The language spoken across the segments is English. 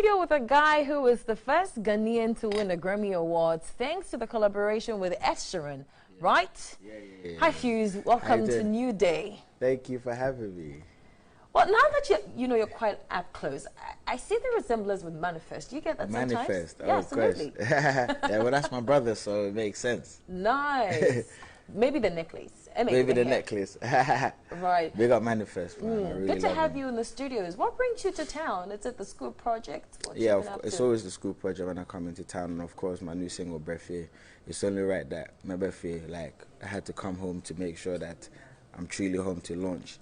studio with a guy who was the first Ghanaian to win a Grammy Awards thanks to the collaboration with Ed Sheeran, right? Yeah. Hi, Hughes. Welcome to Newday. Thank you for having me. Well, now that you're quite up close, I see the resemblance with Manifest. Do you get that Manifest? Sometimes? Yeah, absolutely. Yeah, well, that's my brother, so it makes sense. Nice. Maybe the necklace. Maybe the necklace. Right. Big up Manifest, man. I really Good to have him. you in the studios. What brings you to town? Is it the school project? Yeah, it's always the school project when I come into town, and of course my new single, Breath Here. It's only right that my Breath Here, like, I had to come home to make sure that I'm truly home to launch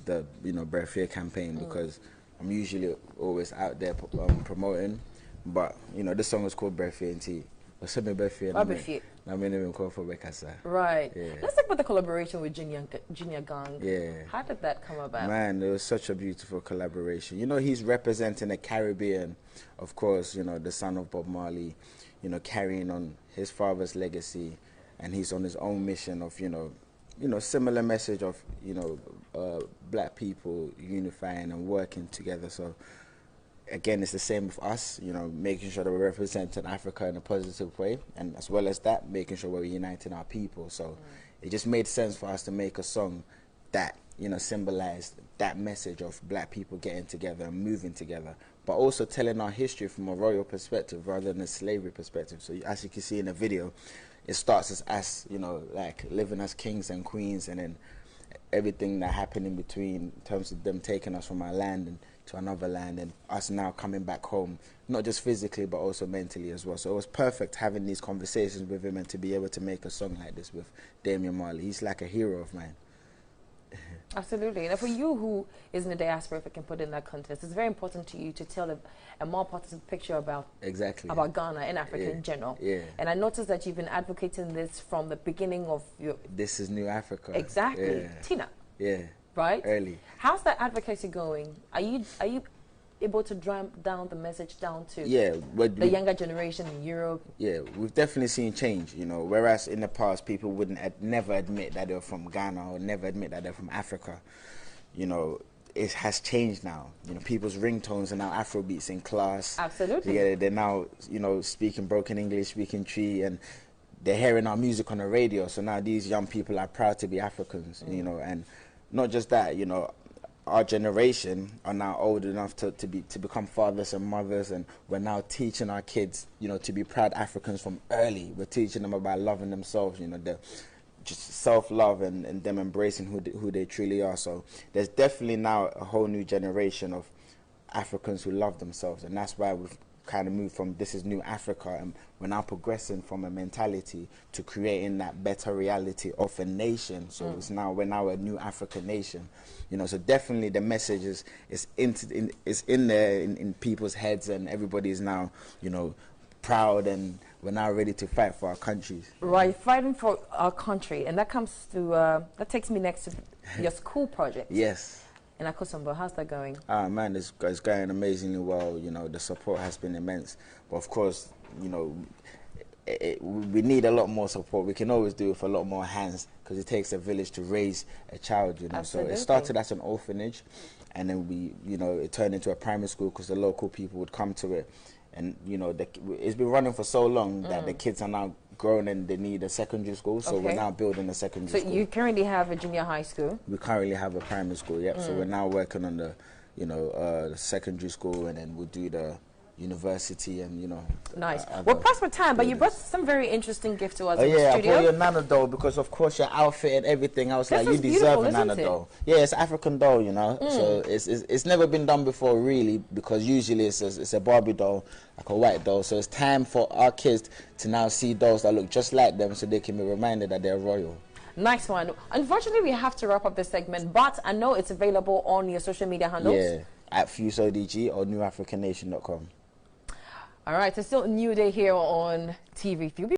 the Breath Here campaign, because I'm usually always out there promoting, but this song is called Breath Here and Tea. Right. Yeah. Let's talk about the collaboration with Junior Gang. Yeah. How did that come about? Man, it was such a beautiful collaboration. He's representing the Caribbean, of course, the son of Bob Marley, carrying on his father's legacy, and he's on his own mission of, similar message of, black people unifying and working together. So again, it's the same with us, making sure that we're representing Africa in a positive way, and as well as that, making sure we're uniting our people. So it just made sense for us to make a song that, symbolized that message of black people getting together and moving together, but also telling our history from a royal perspective rather than a slavery perspective. So as you can see in the video, it starts as us, like living as kings and queens, and then everything that happened in between in terms of them taking us from our land and to another land, and us now coming back home, not just physically but also mentally as well. So it was perfect having these conversations with him and to be able to make a song like this with Damian Marley. He's like a hero of mine. Absolutely. And for you who is in the diaspora, if I can put it in that context, it's very important to you to tell a more positive picture about Ghana and Africa in general. Yeah. And I noticed that you've been advocating this from the beginning of your... This is New Africa. Exactly. Yeah. Tina. Yeah. Right? Early. How's that advocacy going? Are you able to drive down the message down to the younger generation in Europe? Yeah, we've definitely seen change, whereas in the past people wouldn't never admit that they're from Ghana or never admit that they're from Africa. It has changed now. People's ringtones are now Afrobeats in class. Absolutely. Yeah, they're now, speaking broken English, speaking Tree, and they're hearing our music on the radio. So now these young people are proud to be Africans, and not just that, our generation are now old enough to become fathers and mothers, and we're now teaching our kids, to be proud Africans from early. We're teaching them about loving themselves, just self-love and them embracing who they truly are. So there's definitely now a whole new generation of Africans who love themselves, and that's why we've kind of moved from this is New Africa, and we're now progressing from a mentality to creating that better reality of a nation. So we're now a New African nation, so definitely the message is in there in people's heads, and everybody is now proud, and we're now ready to fight for our countries. Right, fighting for our country, and that comes to that takes me next to your school project. Yes. In Akosombo, how's that going? Man, it's going amazingly well. The support has been immense. But of course, we need a lot more support. We can always do it with a lot more hands, because it takes a village to raise a child, So it started as an orphanage, and then it turned into a primary school because the local people would come to it. And, it's been running for so long that the kids are now grown and they need a secondary school. So we're now building a secondary school. So you currently have a junior high school? We currently have a primary school, yep. So we're now working on the, the secondary school, and then we'll do the university, and Nice. We're pressed for time, but you brought some very interesting gifts to us in the studio. studio. I brought your Nana doll because, of course, your outfit and everything. I was like, you deserve a Nana doll. Yeah, it's African doll, So it's never been done before, really, because usually it's a Barbie doll, like a white doll. So it's time for our kids to now see dolls that look just like them, so they can be reminded that they're royal. Nice one. Unfortunately, we have to wrap up this segment, but I know it's available on your social media handles. Yeah, at FuseODG or NewAfricanNation.com. All right, it's still a new day here on TV3.